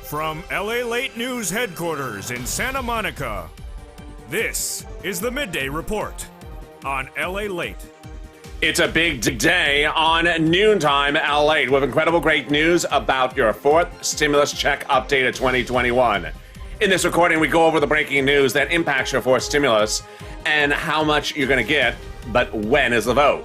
From LALATE News headquarters in Santa Monica, this is the Midday Report on LALATE. It's a big day on Noontime LA with incredible great news about your fourth stimulus check update of 2021. In this recording, we go over the breaking news that impacts your fourth stimulus and how much you're going to get, but when is the vote?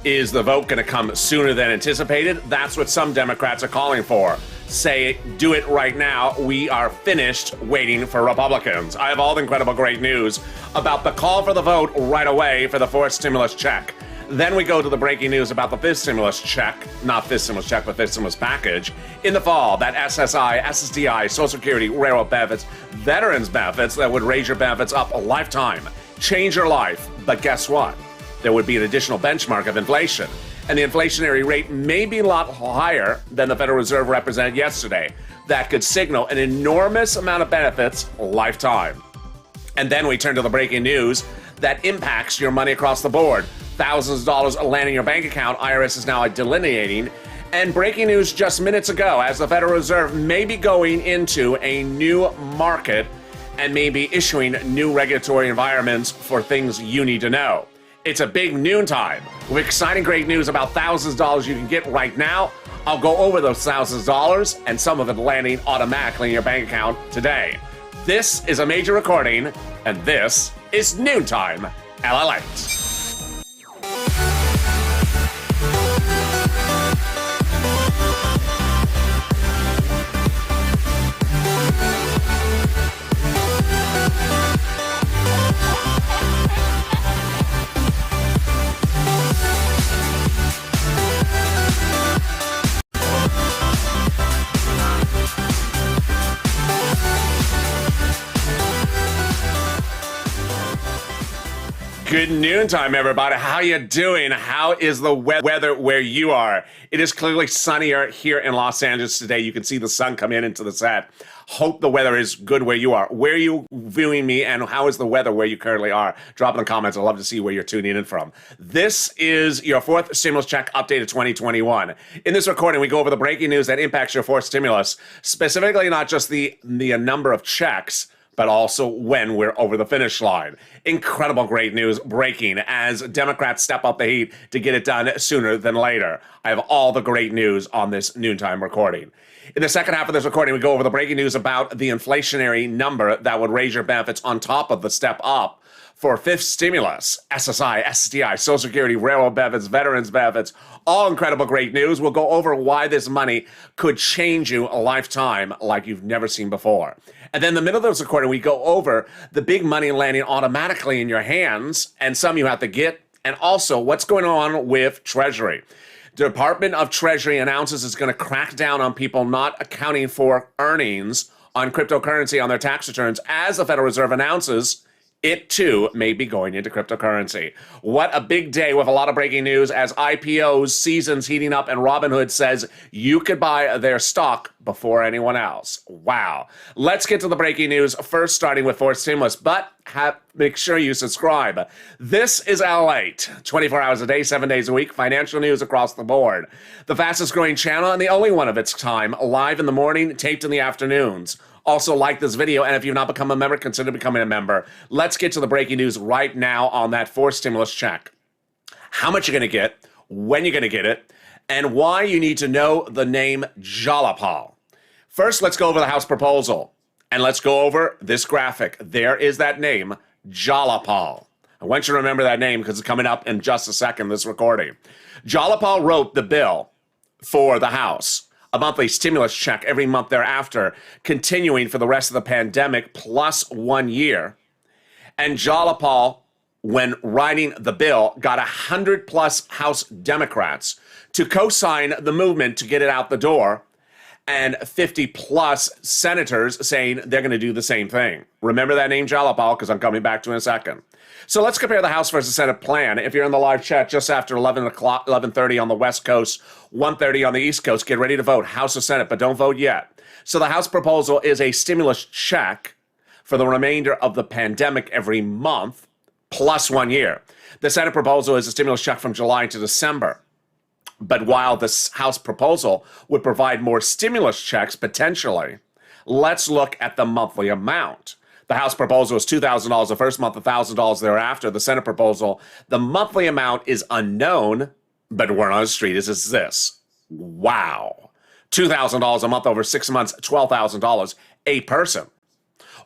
Is the vote going to come sooner than anticipated? That's what some Democrats are calling for. Say, do it right now. We are finished waiting for Republicans. I have all the incredible great news about the call for the vote right away for the fourth stimulus check. Then we go to the breaking news about the fifth stimulus check, not fifth stimulus check, but fifth stimulus package. In the fall, that SSI, SSDI, Social Security, railroad benefits, veterans benefits that would raise your benefits up a lifetime, change your life. But guess what? There would be an additional benchmark of inflation. And the inflationary rate may be a lot higher than the Federal Reserve represented yesterday. That could signal an enormous amount of benefits lifetime. And then we turn to the breaking news that impacts your money across the board. Thousands of dollars land in your bank account, IRS is now delineating. And breaking news just minutes ago, as the Federal Reserve may be going into a new market and may be issuing new regulatory environments for things you need to know. It's a big noontime with exciting great news about thousands of dollars you can get right now. I'll go over those thousands of dollars and some of it landing automatically in your bank account today. This is a major recording, and this is Noontime LALATE. Good noontime, everybody. How you doing? How is the weather where you are? It is clearly sunnier here in Los Angeles today. You can see the sun come into the set. Hope the weather is good where you are. Where are you viewing me, and how is the weather where you currently are? Drop in the comments. I'd love to see where you're tuning in from. This is your fourth stimulus check update of 2021. In this recording, we go over the breaking news that impacts your fourth stimulus, specifically not just the number of checks, but also when we're over the finish line. Incredible great news breaking as Democrats step up the heat to get it done sooner than later. I have all the great news on this noontime recording. In the second half of this recording, we go over the breaking news about the inflationary number that would raise your benefits on top of the step up for fifth stimulus, SSI, SSDI, Social Security, railroad benefits, veterans benefits, all incredible great news. We'll go over why this money could change you a lifetime like you've never seen before. And then in the middle of this recording, we go over the big money landing automatically in your hands, and some you have to get, and also what's going on with Treasury. The Department of Treasury announces it's going to crack down on people not accounting for earnings on cryptocurrency on their tax returns, as the Federal Reserve announces it too may be going into cryptocurrency. What a big day with a lot of breaking news as IPOs, seasons heating up, and Robinhood says you could buy their stock before anyone else. Wow. Let's get to the breaking news first, starting with fourth stimulus, but make sure you subscribe. This is LALATE, 24 hours a day, 7 days a week, financial news across the board. The fastest growing channel and the only one of its time, live in the morning, taped in the afternoons. Also, like this video, and if you've not become a member, consider becoming a member. Let's get to the breaking news right now on that fourth stimulus check. How much you're going to get, when you're going to get it, and why you need to know the name Jalapal. First, let's go over the House proposal, and let's go over this graphic. There is that name, Jalapal. I want you to remember that name because it's coming up in just a second, this recording. Jalapal wrote the bill for the House. A monthly stimulus check every month thereafter, continuing for the rest of the pandemic plus 1 year. And Jalapal, when writing the bill, got 100+ House Democrats to co-sign the movement to get it out the door, and 50+ senators saying they're going to do the same thing. Remember that name, Jalapal, because I'm coming back to it in a second. So let's compare the House versus Senate plan. If you're in the live chat just after 11:30 on the West Coast, 1:30 on the East Coast, get ready to vote, House or Senate, but don't vote yet. So the House proposal is a stimulus check for the remainder of the pandemic every month, plus 1 year. The Senate proposal is a stimulus check from July to December. But while this House proposal would provide more stimulus checks potentially, Let's look at the monthly amount. The House proposal is $2,000 the first month, $1,000 thereafter. The Senate proposal, the monthly amount is unknown, but word on the street is this. Wow. $2,000 a month over 6 months, $12,000 a person.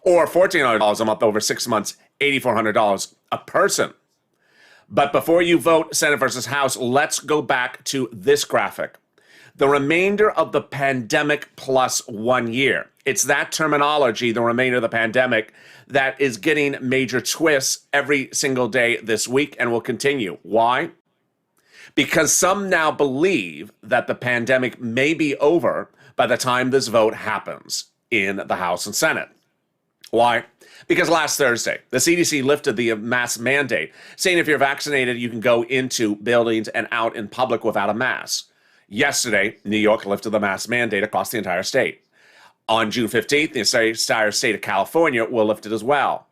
Or $1,400 a month over 6 months, $8,400 a person. But before you vote Senate versus House, let's go back to this graphic. The remainder of the pandemic plus 1 year. It's that terminology, the remainder of the pandemic, that is getting major twists every single day this week and will continue. Why? Because some now believe that the pandemic may be over by the time this vote happens in the House and Senate. Why? Because last Thursday, the CDC lifted the mask mandate, saying if you're vaccinated, you can go into buildings and out in public without a mask. Yesterday, New York lifted the mask mandate across the entire state. On June 15th, the entire state of California will lift it as well.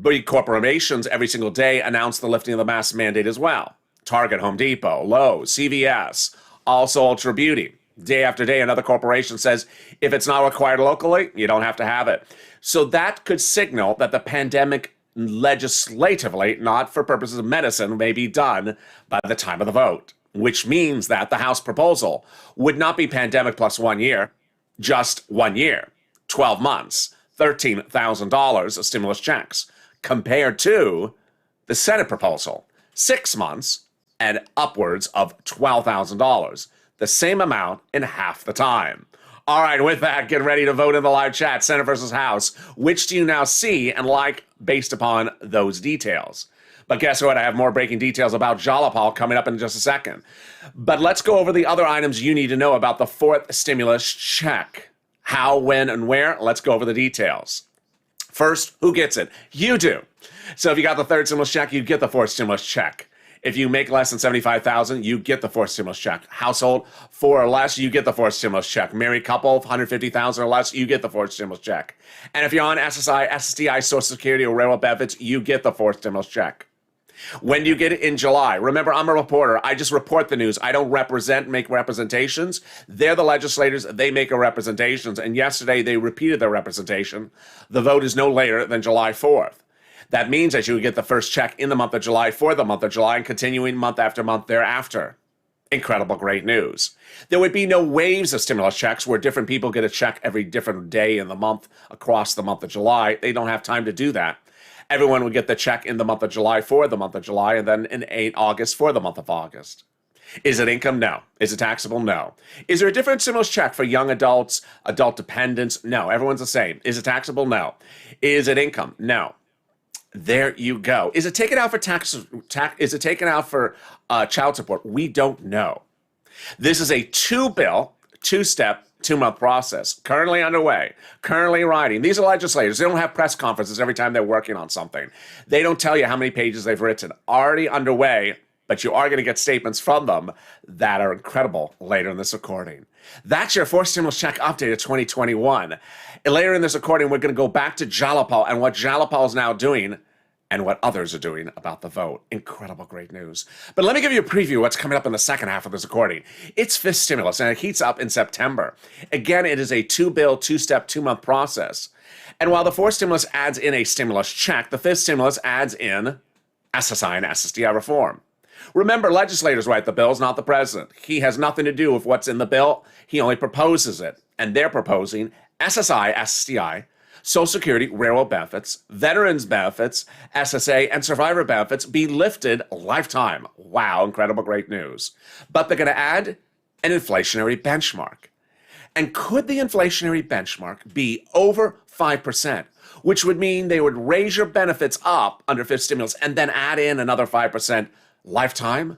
Big corporations every single day announce the lifting of the mask mandate as well. Target, Home Depot, Lowe's, CVS, also Ultra Beauty. Day after day, another corporation says if it's not required locally, you don't have to have it. So that could signal that the pandemic legislatively, not for purposes of medicine, may be done by the time of the vote, which means that the House proposal would not be pandemic plus 1 year, just 1 year, 12 months, $13,000 of stimulus checks, compared to the Senate proposal, 6 months and upwards of $12,000, the same amount in half the time. All right, with that, get ready to vote in the live chat, Senate versus House. Which do you now see and like based upon those details? But guess what? I have more breaking details about Jalopal coming up in just a second. But let's go over the other items you need to know about the fourth stimulus check. How, when, and where? Let's go over the details. First, who gets it? You do. So if you got the third stimulus check, you get the fourth stimulus check. If you make less than $75,000, you get the fourth stimulus check. Household, 4 or less, you get the fourth stimulus check. Married couple, $150,000 or less, you get the fourth stimulus check. And if you're on SSI, SSDI, Social Security, or railroad benefits, you get the fourth stimulus check. When do you get it? In July. Remember, I'm a reporter. I just report the news. I don't make representations. They're the legislators. They make representations. And yesterday, they repeated their representation. The vote is no later than July 4th. That means that you would get the first check in the month of July for the month of July and continuing month after month thereafter. Incredible, great news. There would be no waves of stimulus checks where different people get a check every different day in the month across the month of July. They don't have time to do that. Everyone would get the check in the month of July for the month of July and then in August for the month of August. Is it income? No. Is it taxable? No. Is there a different stimulus check for young adults, adult dependents? No. Everyone's the same. Is it taxable? No. Is it income? No. There you go. Is it taken out for is it taken out for child support? We don't know. This is a two-step, 2-month process. Currently underway, currently writing. These are legislators. They don't have press conferences every time they're working on something. They don't tell you how many pages they've written. Already underway, but you are going to get statements from them that are incredible later in this recording. That's your fourth stimulus check update of 2021. And later in this recording, we're going to go back to Jalopal and what Jalopal is now doing and what others are doing about the vote. Incredible, great news. But let me give you a preview of what's coming up in the second half of this recording. It's fifth stimulus, and it heats up in September. Again, it is a 2-step, 2-month process. And while the fourth stimulus adds in a stimulus check, the fifth stimulus adds in SSI and SSDI reform. Remember, legislators write the bills, not the president. He has nothing to do with what's in the bill. He only proposes it. And they're proposing SSI, SSDI, Social Security, railroad benefits, veterans benefits, SSA, and survivor benefits be lifted lifetime. Wow, incredible, great news. But they're going to add an inflationary benchmark. And could the inflationary benchmark be over 5%, which would mean they would raise your benefits up under fifth stimulus and then add in another 5% lifetime?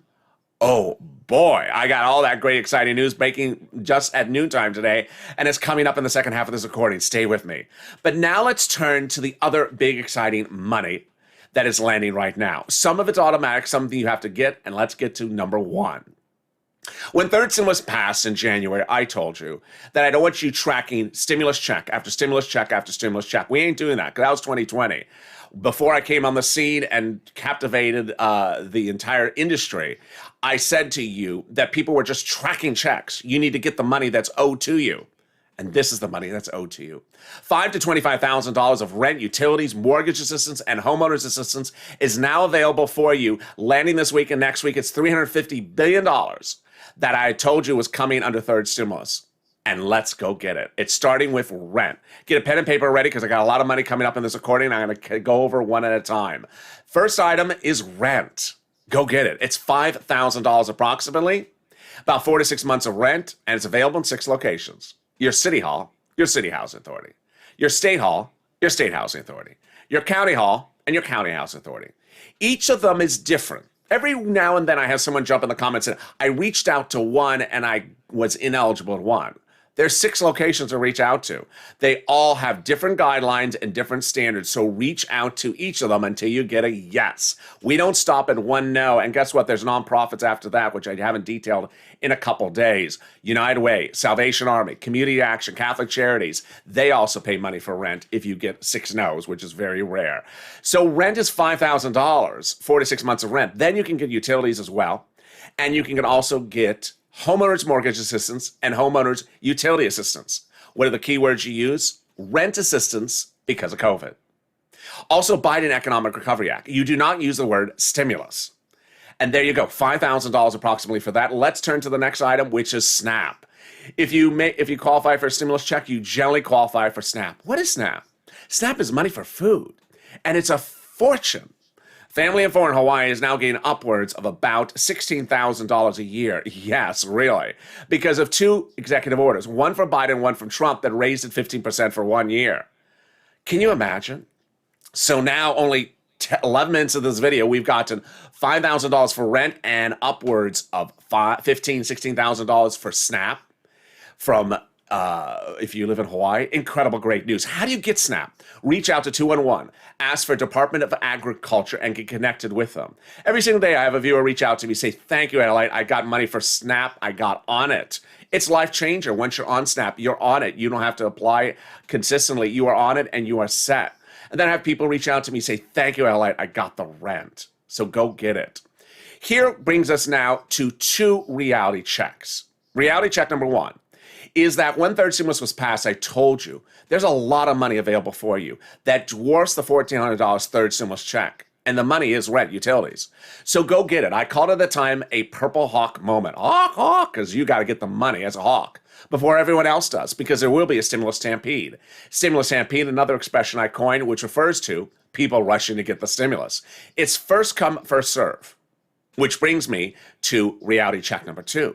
Oh boy, I got all that great exciting news breaking just at noontime today, and it's coming up in the second half of this recording. Stay with me. But now let's turn to the other big exciting money that is landing right now. Some of it's automatic, something you have to get, and let's get to number one. When third stimulus passed in January, I told you that I don't want you tracking stimulus check after stimulus check after stimulus check. We ain't doing that because that was 2020. Before I came on the scene and captivated the entire industry, I said to you that people were just tracking checks. You need to get the money that's owed to you. And this is the money that's owed to you. $5,000 to $25,000 of rent, utilities, mortgage assistance, and homeowners assistance is now available for you. Landing this week and next week, it's $350 billion that I told you was coming under third stimulus. And let's go get it. It's starting with rent. Get a pen and paper ready because I got a lot of money coming up in this recording. I'm going to go over one at a time. First item is rent. Go get it. It's $5,000 approximately, about 4 to 6 months of rent, and it's available in 6 locations. Your city hall, your city housing authority. Your state hall, your state housing authority. Your county hall, and your county housing authority. Each of them is different. Every now and then I have someone jump in the comments and I reached out to one and I was ineligible at one. There's 6 locations to reach out to. They all have different guidelines and different standards, so reach out to each of them until you get a yes. We don't stop at one no, and guess what? There's nonprofits after that, which I haven't detailed in a couple days. United Way, Salvation Army, Community Action, Catholic Charities, they also pay money for rent if you get 6 no's, which is very rare. So rent is $5,000, 4 to 6 months of rent. Then you can get utilities as well, and you can also get homeowners mortgage assistance and homeowners utility assistance. What are the key words you use? Rent assistance because of COVID. Also, Biden Economic Recovery Act. You do not use the word stimulus. And there you go, $5,000 approximately for that. Let's turn to the next item, which is SNAP. If you qualify for a stimulus check, you generally qualify for SNAP. What is SNAP? SNAP is money for food, and it's a fortune. Family of 4 in Hawaii is now getting upwards of about $16,000 a year. Yes, really. Because of 2 executive orders, one from Biden, one from Trump, that raised it 15% for 1 year. Can you imagine? So now only 11 minutes of this video, we've gotten $5,000 for rent and upwards of $15,000, $16,000 for SNAP from if you live in Hawaii. Incredible, great news. How do you get SNAP? Reach out to 211. Ask for Department of Agriculture and get connected with them. Every single day I have a viewer reach out to me, say, thank you, LALATE. I got money for SNAP. I got on it. It's life changer. Once you're on SNAP, you're on it. You don't have to apply consistently. You are on it and you are set. And then I have people reach out to me, say, thank you, LALATE. I got the rent. So go get it. Here brings us now to 2 reality checks. Reality check number 1 is that when third stimulus was passed, I told you there's a lot of money available for you that dwarfs the $1,400 third stimulus check. And the money is rent, utilities. So go get it. I called it at the time a purple hawk moment. Hawk, because you got to get the money as a hawk before everyone else does, because there will be a stimulus stampede. Stimulus stampede, another expression I coined, which refers to people rushing to get the stimulus. It's first come, first serve, which brings me to reality check number 2.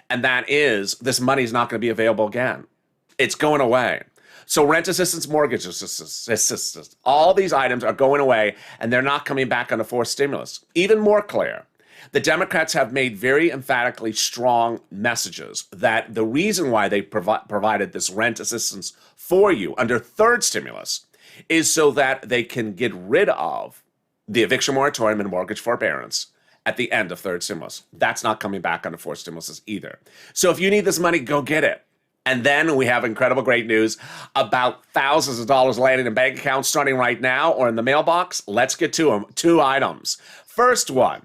And that is, this money is not going to be available again. It's going away. So rent assistance, mortgage assistance, all these items are going away, and they're not coming back under fourth stimulus. Even more clear, the Democrats have made very emphatically strong messages that the reason why they provided this rent assistance for you under third stimulus is so that they can get rid of the eviction moratorium and mortgage forbearance at the end of third stimulus. That's not coming back under fourth stimulus either. So if you need this money, go get it. And then we have incredible great news about thousands of dollars landing in bank accounts starting right now or in the mailbox. Let's get to them. 2 items. First one,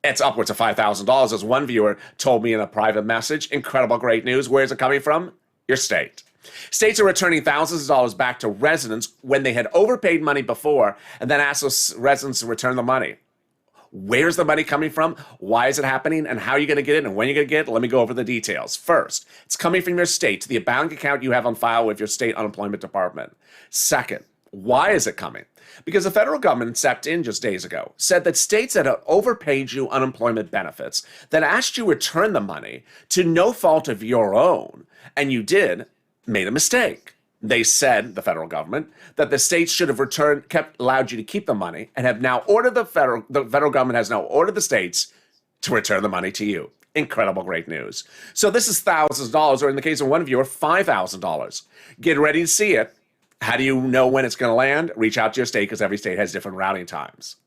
it's upwards of $5,000, as one viewer told me in a private message. Incredible great news. Where is it coming from? Your state. States are returning thousands of dollars back to residents when they had overpaid money before and then asked those residents to return the money. Where's the money coming from? Why is it happening? And how are you going to get it? And when you're going to get it? Let me go over the details. First, it's coming from your state to the bank account you have on file with your state unemployment department. Second, why is it coming? Because the federal government stepped in just days ago, said that states that had overpaid you unemployment benefits, that asked you return the money to no fault of your own, and you did, made a mistake. They said, the federal government, that the states should have allowed you to keep the money, and have now ordered the federal government has now ordered the states to return the money to you. Incredible great news. So this is thousands of dollars, or in the case of one viewer, $5,000. Get ready to see it. How do you know when it's going to land? Reach out to your state, because every state has different routing times.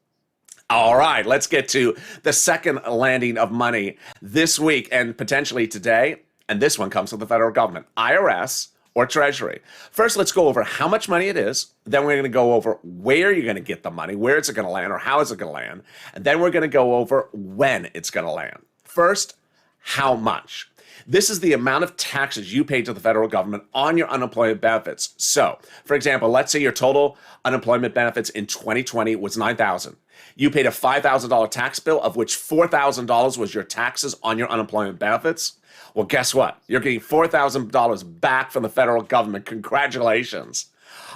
All right, let's get to the second landing of money this week and potentially today. And this one comes from the federal government, IRS, or Treasury. First, let's go over how much money it is. Then we're going to go over where you're going to get the money, where it's going to land, or how is it going to land. And then we're going to go over when it's going to land. First, how much? This is the amount of taxes you pay to the federal government on your unemployment benefits. So, for example, let's say your total unemployment benefits in 2020 was $9,000. You paid a $5,000 tax bill, of which $4,000 was your taxes on your unemployment benefits. Well, guess what? You're getting $4,000 back from the federal government. Congratulations.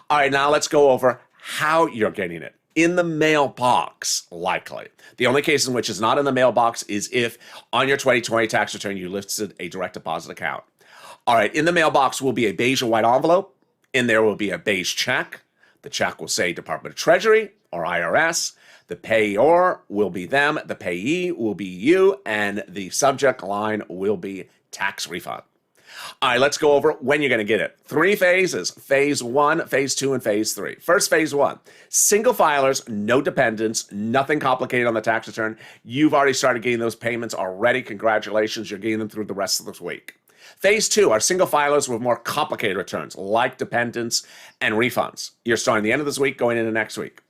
All right, now let's go over how you're getting it. In the mailbox, likely. The only case in which it's not in the mailbox is if on your 2020 tax return you listed a direct deposit account. All right, in the mailbox will be a beige and white envelope. In there will be a beige check. The check will say Department of Treasury or IRS. The payor will be them, the payee will be you, and the subject line will be tax refund. All right, let's go over when you're going to get it. 3 phases, phase 1, phase 2, and phase 3. First, phase 1, single filers, no dependents, nothing complicated on the tax return. You've already started getting those payments already. Congratulations, you're getting them through the rest of this week. Phase 2 are single filers with more complicated returns, like dependents and refunds. You're starting the end of this week, going into next week.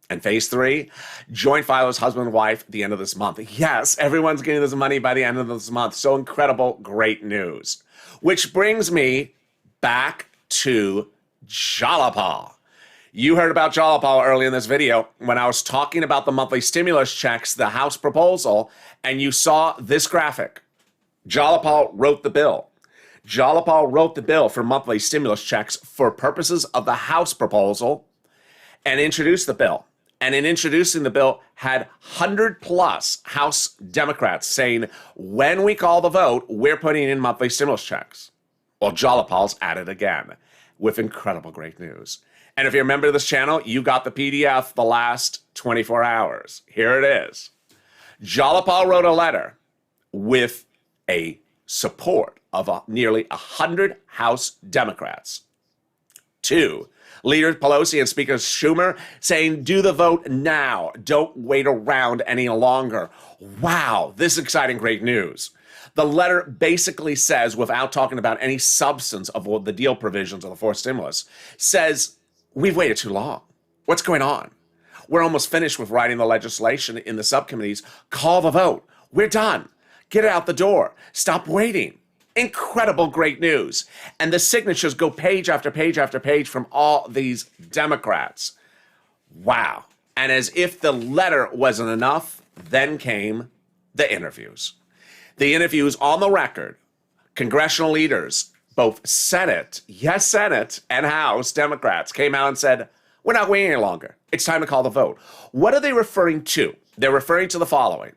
And phase 3, joint filers, husband and wife, the end of this month. Yes, everyone's getting this money by the end of this month. So incredible, great news. Which brings me back to Jalapa. You heard about Jalapa early in this video when I was talking about the monthly stimulus checks, the House proposal, and you saw this graphic. Jalapa wrote the bill. Jalapa wrote the bill for monthly stimulus checks for purposes of the House proposal and introduced the bill. And in introducing the bill, had 100+ House Democrats saying, when we call the vote, we're putting in monthly stimulus checks. Well, Jalapal's at it again with incredible great news. And if you're a member of this channel, you got the PDF the last 24 hours. Here it is. Jalapal wrote a letter with a support of nearly 100 House Democrats. 2, Leader Pelosi and Speaker Schumer saying, do the vote now. Don't wait around any longer. Wow, this is exciting, great news. The letter basically says, without talking about any substance of the deal provisions of the fourth stimulus, says, we've waited too long. What's going on? We're almost finished with writing the legislation in the subcommittees. Call the vote. We're done. Get it out the door. Stop waiting. Incredible great news. And the signatures go page after page after page from all these Democrats. Wow. And as if the letter wasn't enough, then came the interviews. The interviews on the record, congressional leaders, both Senate, yes, Senate, and House Democrats came out and said, we're not waiting any longer. It's time to call the vote. What are they referring to? They're referring to the following.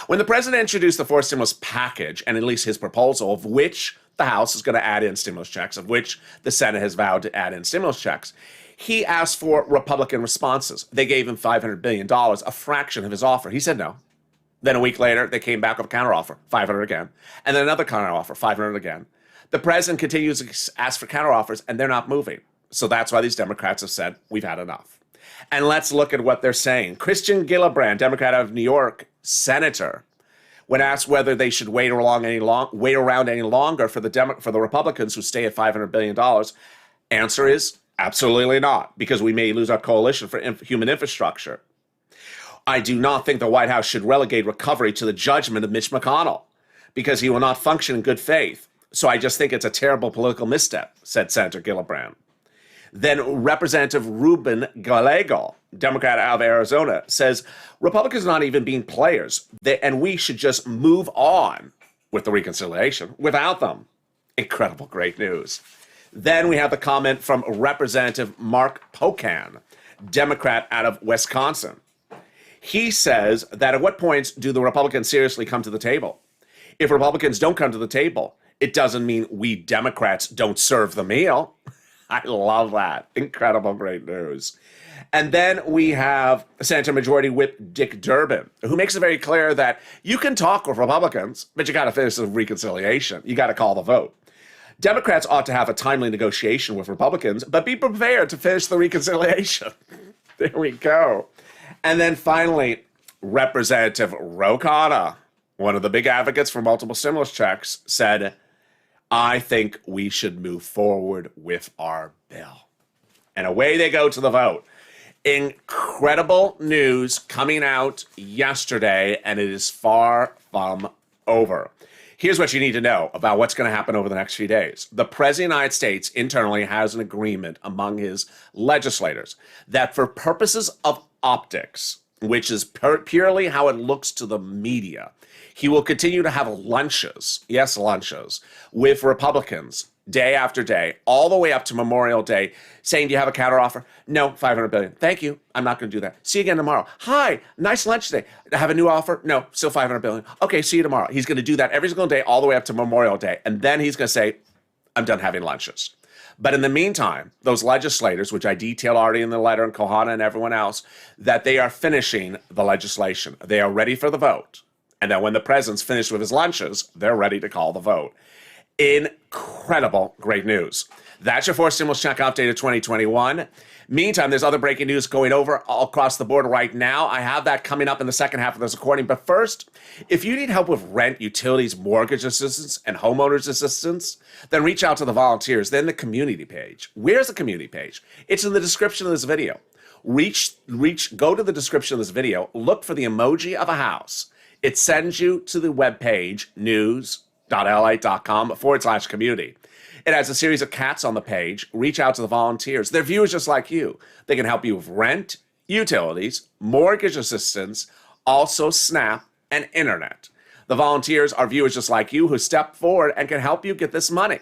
When the president introduced the fourth stimulus package, and at least his proposal, of which the House is going to add in stimulus checks, of which the Senate has vowed to add in stimulus checks, he asked for Republican responses. They gave him $500 billion, a fraction of his offer. He said no. Then a week later, they came back with a counteroffer, $500 again. And then another counteroffer, $500 again. The president continues to ask for counteroffers, and they're not moving. So that's why these Democrats have said, we've had enough. And let's look at what they're saying. Christian Gillibrand, Democrat out of New York, senator, when asked whether they should wait around any longer for the Republicans who stay at $500 billion, answer is absolutely not, because we may lose our coalition for human infrastructure. I do not think the White House should relegate recovery to the judgment of Mitch McConnell, because he will not function in good faith. So I just think it's a terrible political misstep, said Senator Gillibrand. Then Representative Ruben Gallego, Democrat out of Arizona, says Republicans are not even being players, and we should just move on with the reconciliation without them. Incredible, great news. Then we have the comment from Representative Mark Pocan, Democrat out of Wisconsin. He says that at what points do the Republicans seriously come to the table? If Republicans don't come to the table, it doesn't mean we Democrats don't serve the meal. I love that. Incredible, great news. And then we have Senator Majority Whip Dick Durbin, who makes it very clear that you can talk with Republicans, but you got to finish the reconciliation. You got to call the vote. Democrats ought to have a timely negotiation with Republicans, but be prepared to finish the reconciliation. There we go. And then finally, Representative Ro Khanna, one of the big advocates for multiple stimulus checks, said, I think we should move forward with our bill. And away they go to the vote. Incredible news coming out yesterday, and it is far from over. Here's what you need to know about what's going to happen over the next few days. The President of the United States internally has an agreement among his legislators that for purposes of optics, which is purely how it looks to the media, he will continue to have lunches, yes, lunches, with Republicans day after day, all the way up to Memorial Day, saying, do you have a counteroffer? No, $500 billion. Thank you. I'm not going to do that. See you again tomorrow. Hi, nice lunch today. Have a new offer? No, still $500 billion. Okay, see you tomorrow. He's going to do that every single day, all the way up to Memorial Day. And then he's going to say, I'm done having lunches. But in the meantime, those legislators, which I detailed already in the letter, and Kohana and everyone else, that they are finishing the legislation. They are ready for the vote. And then when the president's finished with his lunches, they're ready to call the vote. Incredible, great news. That's your fourth stimulus check update of 2021. Meantime, there's other breaking news going over all across the board right now. I have that coming up in the second half of this recording. But first, if you need help with rent, utilities, mortgage assistance, and homeowners assistance, then reach out to the volunteers. Then the community page. Where's the community page? It's in the description of this video. Go to the description of this video. Look for the emoji of a house. It sends you to the webpage, news.lalate.com/community. It has a series of cats on the page. Reach out to the volunteers. They're viewers just like you. They can help you with rent, utilities, mortgage assistance, also SNAP, and internet. The volunteers are viewers just like you who step forward and can help you get this money.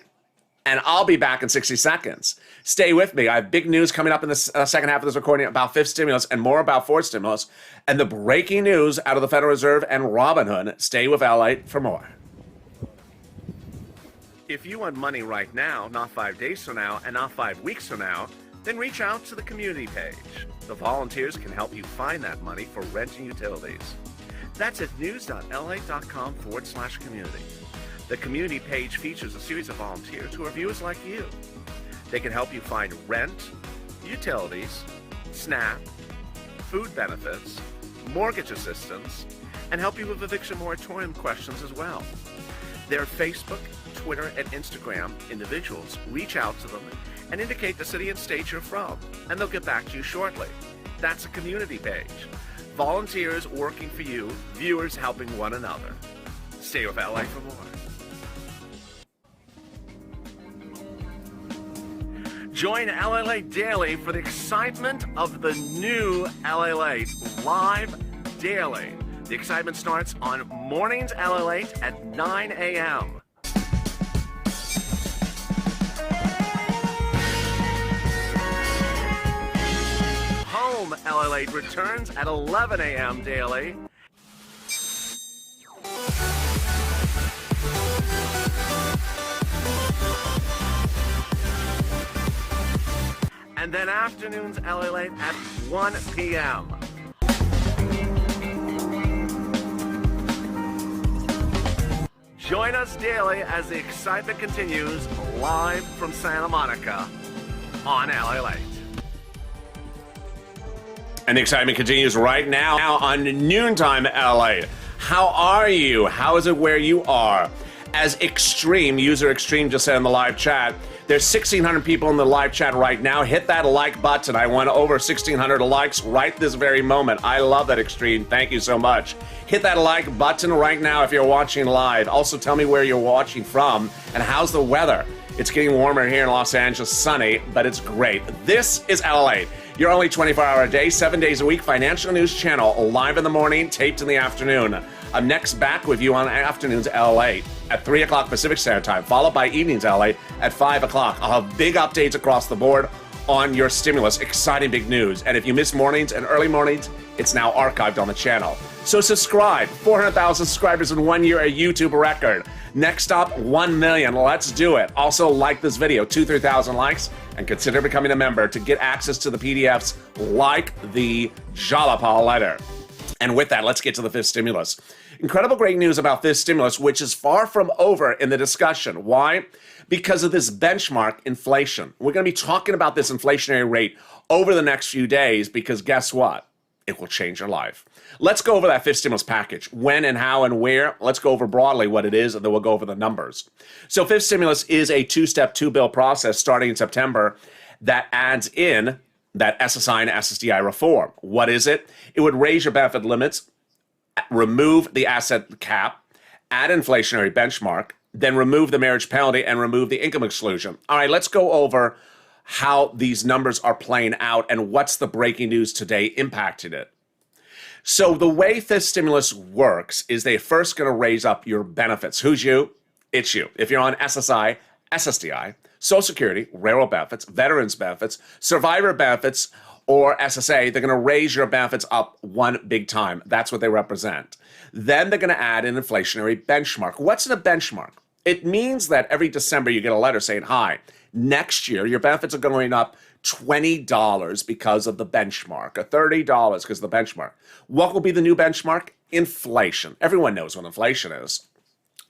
And I'll be back in 60 seconds. Stay with me. I have big news coming up in the second half of this recording about fifth stimulus and more about fourth stimulus and the breaking news out of the Federal Reserve and Robinhood. Stay with LALATE for more. If you want money right now, not 5 days from now, and not 5 weeks from now, then reach out to the community page. The volunteers can help you find that money for rent and utilities. That's at news.lalate.com/community. The community page features a series of volunteers who are viewers like you. They can help you find rent, utilities, SNAP, food benefits, mortgage assistance, and help you with eviction moratorium questions as well. Their Facebook, Twitter, and Instagram individuals reach out to them and indicate the city and state you're from, and they'll get back to you shortly. That's a community page. Volunteers working for you, viewers helping one another. Stay with LA for more. Join LALATE Daily for the excitement of the new LALATE live daily. The excitement starts on mornings LALATE at 9 a.m. Home LALATE returns at 11 a.m. daily. And then afternoons LALATE at 1 p.m. Join us daily as the excitement continues live from Santa Monica on LALATE. And the excitement continues right now on Noontime LA. How are you? How is it where you are? As Extreme, user Extreme just said in the live chat, there's 1,600 people in the live chat right now. Hit that like button. I want over 1,600 likes right this very moment. I love that, Extreme. Thank you so much. Hit that like button right now if you're watching live. Also, tell me where you're watching from and how's the weather. It's getting warmer here in Los Angeles, sunny, but it's great. This is LALATE, your only 24-hour a day, 7 days a week financial news channel, live in the morning, taped in the afternoon. I'm next back with you on afternoons LALATE at 3 o'clock Pacific Standard Time, followed by evenings LALATE at 5 o'clock. I'll have big updates across the board on your stimulus, exciting big news. And if you miss mornings and early mornings, it's now archived on the channel. So subscribe. 400,000 subscribers in 1 year, a YouTube record. Next up, 1 million. Let's do it. Also, like this video, 3,000 likes, and consider becoming a member to get access to the PDFs like the Jalapa letter. And with that, let's get to the fifth stimulus. Incredible great news about fifth stimulus, which is far from over in the discussion. Why? Because of this benchmark inflation. We're going to be talking about this inflationary rate over the next few days because guess what? It will change your life. Let's go over that fifth stimulus package. When and how and where. Let's go over broadly what it is, and then we'll go over the numbers. So fifth stimulus is a two-step, two-bill process starting in September that adds in that SSI and SSDI reform. What is it? It would raise your benefit limits, remove the asset cap, add inflationary benchmark, then remove the marriage penalty and remove the income exclusion. All right, let's go over how these numbers are playing out and what's the breaking news today impacting it. So the way this stimulus works is they're first going to raise up your benefits. Who's you? It's you. If you're on SSI, SSDI, Social Security, railroad benefits, veterans benefits, survivor benefits, or SSA, they're going to raise your benefits up one big time. That's what they represent. Then they're going to add an inflationary benchmark. What's a benchmark? It means that every December you get a letter saying, hi, next year your benefits are going up $20 because of the benchmark, or $30 because of the benchmark. What will be the new benchmark? Inflation. Everyone knows what inflation is.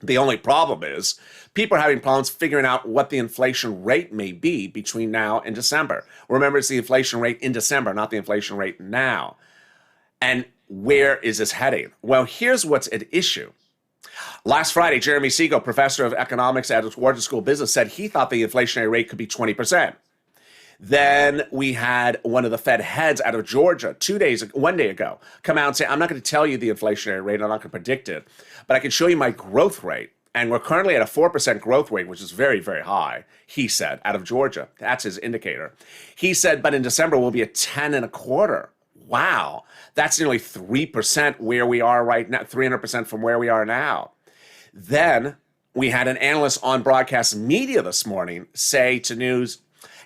The only problem is people are having problems figuring out what the inflation rate may be between now and December. Remember, it's the inflation rate in December, not the inflation rate now. And where is this heading? Well, here's what's at issue. Last Friday, Jeremy Siegel, professor of economics at Wharton School of Business, said he thought the inflationary rate could be 20%. Then we had one of the Fed heads out of Georgia 1 day ago, come out and say, I'm not going to tell you the inflationary rate, I'm not going to predict it, but I can show you my growth rate. And we're currently at a 4% growth rate, which is very, very high, he said, out of Georgia. That's his indicator. He said, but in December, we'll be at 10.25%. Wow, that's nearly 3% where we are right now, 300% from where we are now. Then we had an analyst on broadcast media this morning say to news,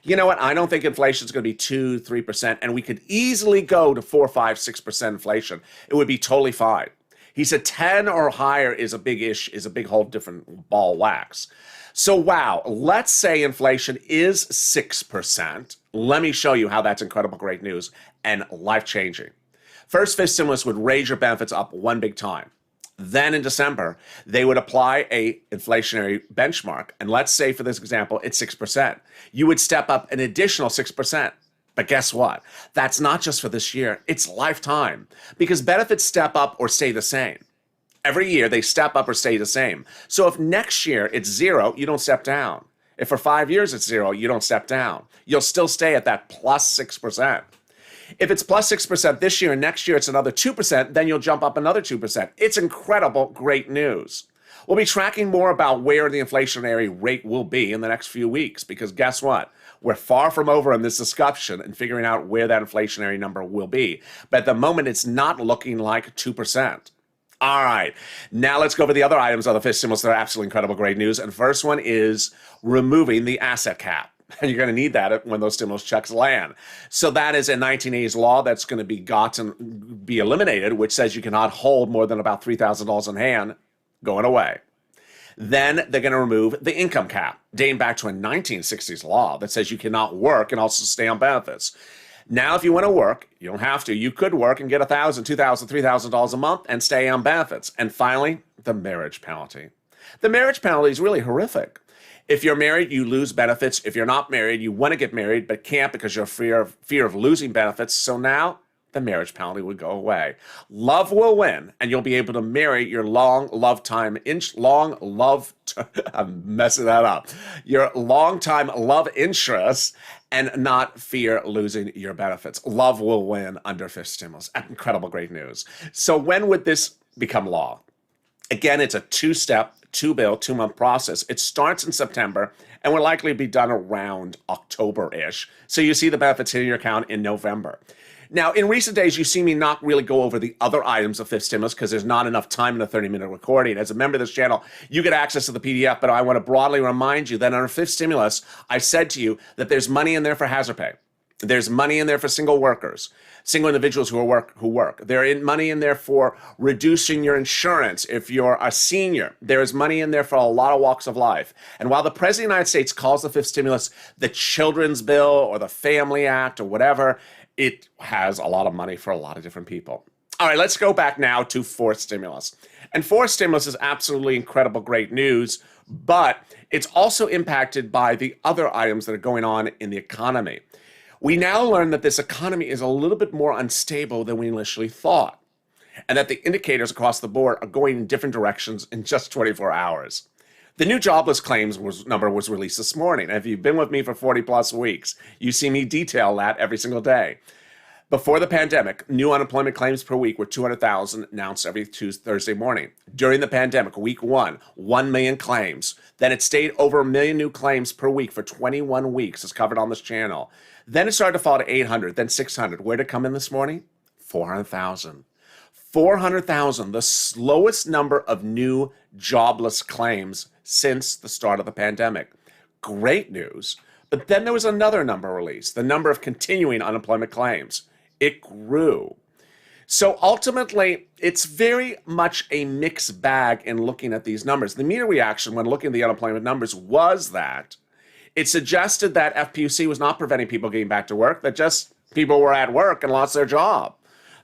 you know what, I don't think inflation is going to be 2-3%, and we could easily go to 4, 5, 6% inflation. It would be totally fine. He said 10 or higher is a big whole different ball wax. So wow, let's say inflation is 6%. Let me show you how that's incredible great news and life-changing. First, fifth stimulus would raise your benefits up one big time. Then in December, they would apply a inflationary benchmark. And let's say for this example, it's 6%. You would step up an additional 6%. But guess what? That's not just for this year, it's lifetime. Because benefits step up or stay the same. Every year they step up or stay the same. So if next year it's 0, you don't step down. If for 5 years it's 0, you don't step down. You'll still stay at that plus 6%. If it's plus 6% this year and next year it's another 2%, then you'll jump up another 2%. It's incredible, great news. We'll be tracking more about where the inflationary rate will be in the next few weeks because guess what? We're far from over in this discussion and figuring out where that inflationary number will be. But at the moment, it's not looking like 2%. All right, now let's go over the other items of the fifth stimulus that are absolutely incredible, great news. And the first one is removing the asset cap. And you're going to need that when those stimulus checks land. So that is a 1980s law that's going to be eliminated, which says you cannot hold more than about $3,000 in hand, going away. Then they're going to remove the income cap, dating back to a 1960s law that says you cannot work and also stay on benefits. Now, if you want to work, you don't have to. You could work and get $1,000, $2,000, $3,000 a month and stay on benefits. And finally, the marriage penalty. The marriage penalty is really horrific. If you're married, you lose benefits. If you're not married, you want to get married but can't because you're fear of losing benefits. So now the marriage penalty would go away. Love will win, and you'll be able to marry your I'm messing that up. Your long-time love interest and not fear losing your benefits. Love will win under fifth stimulus. Incredible, great news. So when would this become law? Again, it's a two-step, two-bill, 2-month process. It starts in September and will likely be done around October-ish. So you see the benefits hitting your account in November. Now, in recent days, you see me not really go over the other items of fifth stimulus because there's not enough time in a 30-minute recording. As a member of this channel, you get access to the PDF, but I want to broadly remind you that under fifth stimulus, I said to you that there's money in there for hazard pay. There's money in there for single workers, single individuals who work. There's money in there for reducing your insurance if you're a senior. There is money in there for a lot of walks of life. And while the President of the United States calls the fifth stimulus the Children's Bill or the Family Act or whatever, it has a lot of money for a lot of different people. All right, let's go back now to fourth stimulus. And fourth stimulus is absolutely incredible, great news, but it's also impacted by the other items that are going on in the economy. We now learn that this economy is a little bit more unstable than we initially thought, and that the indicators across the board are going in different directions in just 24 hours. The new jobless claims number was released this morning. And if you've been with me for 40 plus weeks, you see me detail that every single day. Before the pandemic, new unemployment claims per week were 200,000 announced every Thursday morning. During the pandemic, week 1 million claims. Then it stayed over 1 million new claims per week for 21 weeks, as covered on this channel. Then it started to fall to 800, then 600. Where did it come in this morning? 400,000. 400,000, the slowest number of new jobless claims since the start of the pandemic. Great news. But then there was another number released, the number of continuing unemployment claims. It grew. So ultimately, it's very much a mixed bag in looking at these numbers. The immediate reaction when looking at the unemployment numbers was that it suggested that FPUC was not preventing people getting back to work, that just people were at work and lost their job.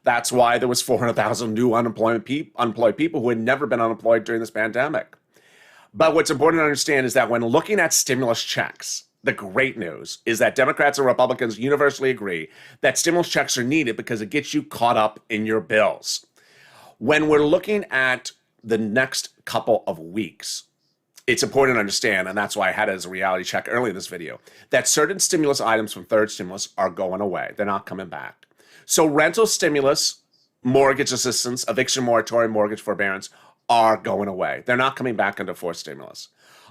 That's why there was 400,000 new unemployed people who had never been unemployed during this pandemic. But what's important to understand is that when looking at stimulus checks, the great news is that Democrats and Republicans universally agree that stimulus checks are needed because it gets you caught up in your bills. When we're looking at the next couple of weeks, it's important to understand, and that's why I had it as a reality check earlier in this video, that certain stimulus items from third stimulus are going away. They're not coming back. So rental stimulus, mortgage assistance, eviction moratorium, mortgage forbearance are going away. They're not coming back under fourth stimulus.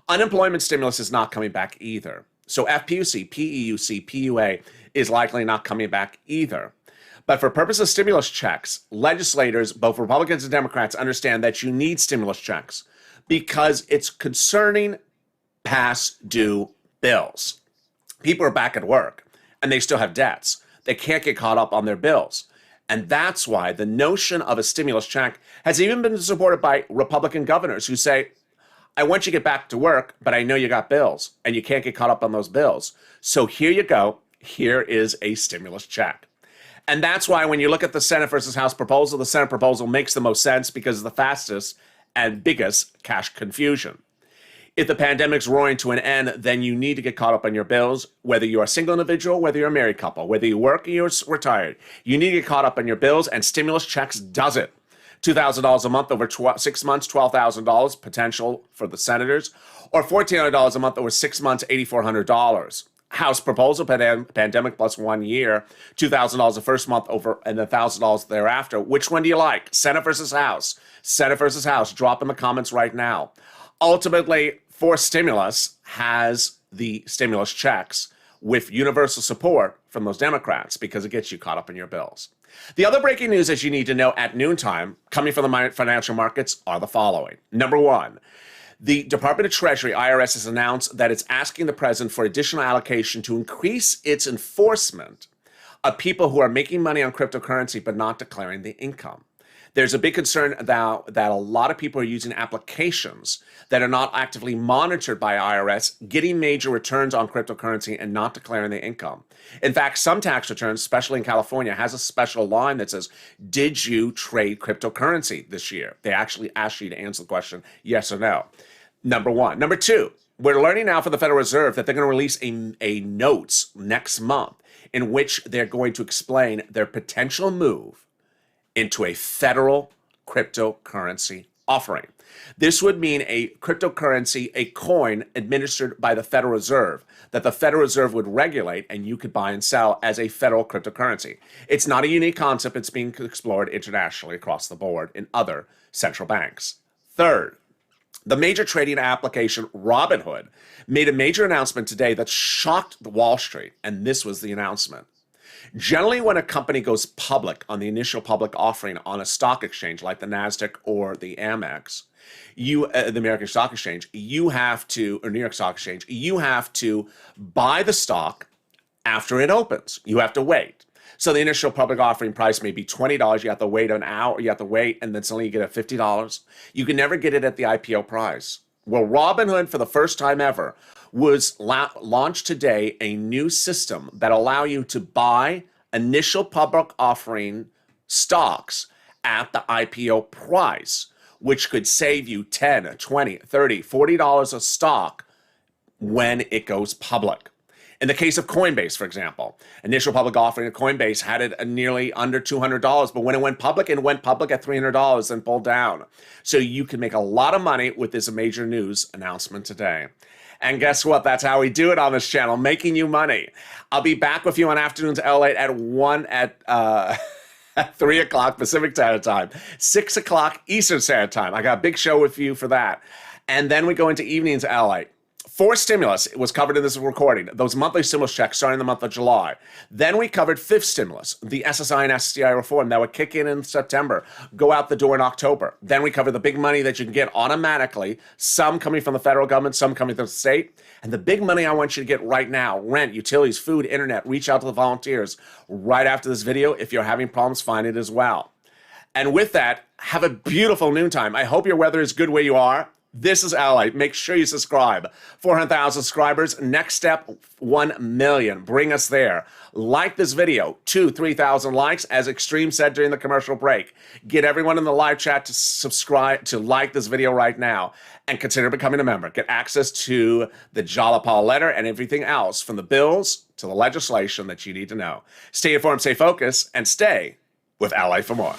Unemployment stimulus is not coming back either. So FPUC, PEUC, PUA is likely not coming back either. But for purpose of stimulus checks, legislators, both Republicans and Democrats, understand that you need stimulus checks because it's concerning past due bills. People are back at work and they still have debts. They can't get caught up on their bills. And that's why the notion of a stimulus check has even been supported by Republican governors who say, I want you to get back to work, but I know you got bills and you can't get caught up on those bills. So here you go. Here is a stimulus check. And that's why when you look at the Senate versus House proposal, the Senate proposal makes the most sense because it's the fastest and biggest cash confusion. If the pandemic's roaring to an end, then you need to get caught up on your bills, whether you're a single individual, whether you're a married couple, whether you work or you're retired. You need to get caught up on your bills, and stimulus checks does it. $2,000 a month over 6 months, $12,000 potential for the senators, or $1,400 a month over 6 months, $8,400. House proposal, pandemic plus 1 year, $2,000 the first month over and then $1,000 thereafter. Which one do you like? Senate versus House. Senate versus House. Drop in the comments right now. Ultimately, for stimulus has the stimulus checks with universal support from those Democrats because it gets you caught up in your bills. The other breaking news that you need to know at noontime, coming from the financial markets, are the following. Number one, the Department of Treasury, IRS, has announced that it's asking the president for additional allocation to increase its enforcement of people who are making money on cryptocurrency but not declaring the income. There's a big concern that a lot of people are using applications that are not actively monitored by IRS, getting major returns on cryptocurrency and not declaring the income. In fact, some tax returns, especially in California, has a special line that says, did you trade cryptocurrency this year? They actually ask you to answer the question, yes or no. Number one. Number two, we're learning now from the Federal Reserve that they're going to release a notes next month in which they're going to explain their potential move into a federal cryptocurrency offering. This would mean a cryptocurrency, a coin administered by the Federal Reserve, that the Federal Reserve would regulate and you could buy and sell as a federal cryptocurrency. It's not a unique concept. It's being explored internationally across the board in other central banks. Third, the major trading application Robinhood made a major announcement today that shocked Wall Street, and this was the announcement. Generally, when a company goes public on the initial public offering on a stock exchange like the NASDAQ or the Amex, the American Stock Exchange, or New York Stock Exchange, you have to buy the stock after it opens. You have to wait. So the initial public offering price may be $20. You have to wait an hour, you have to wait, and then suddenly you get it at $50. You can never get it at the IPO price. Well, Robinhood, for the first time ever, was launched today a new system that allow you to buy initial public offering stocks at the IPO price, which could save you $10, $20, $30, $40 a stock when it goes public. In the case of Coinbase, for example, initial public offering of Coinbase had it nearly under $200, but when it went public at $300 and pulled down. So you can make a lot of money with this major news announcement today. And guess what? That's how we do it on this channel, making you money. I'll be back with you on Afternoons LATE at 1 at 3 o'clock Pacific Standard Time, 6 o'clock Eastern Standard Time. I got a big show with you for that. And then we go into Evenings LA. 4 stimulus was covered in this recording. Those monthly stimulus checks starting in the month of July. Then we covered 5th stimulus, the SSI and SSDI reform that would kick in September, go out the door in October. Then we covered the big money that you can get automatically, some coming from the federal government, some coming from the state. And the big money I want you to get right now, rent, utilities, food, internet, reach out to the volunteers right after this video. If you're having problems, find it as well. And with that, have a beautiful noontime. I hope your weather is good where you are. This is LATE. Make sure you subscribe. 400,000 subscribers. Next step, 1 million. Bring us there. Like this video. 3,000 likes, as Extreme said during the commercial break. Get everyone in the live chat to subscribe, to like this video right now, and consider becoming a member. Get access to the Jalapal letter and everything else, from the bills to the legislation that you need to know. Stay informed, stay focused, and stay with LA for more.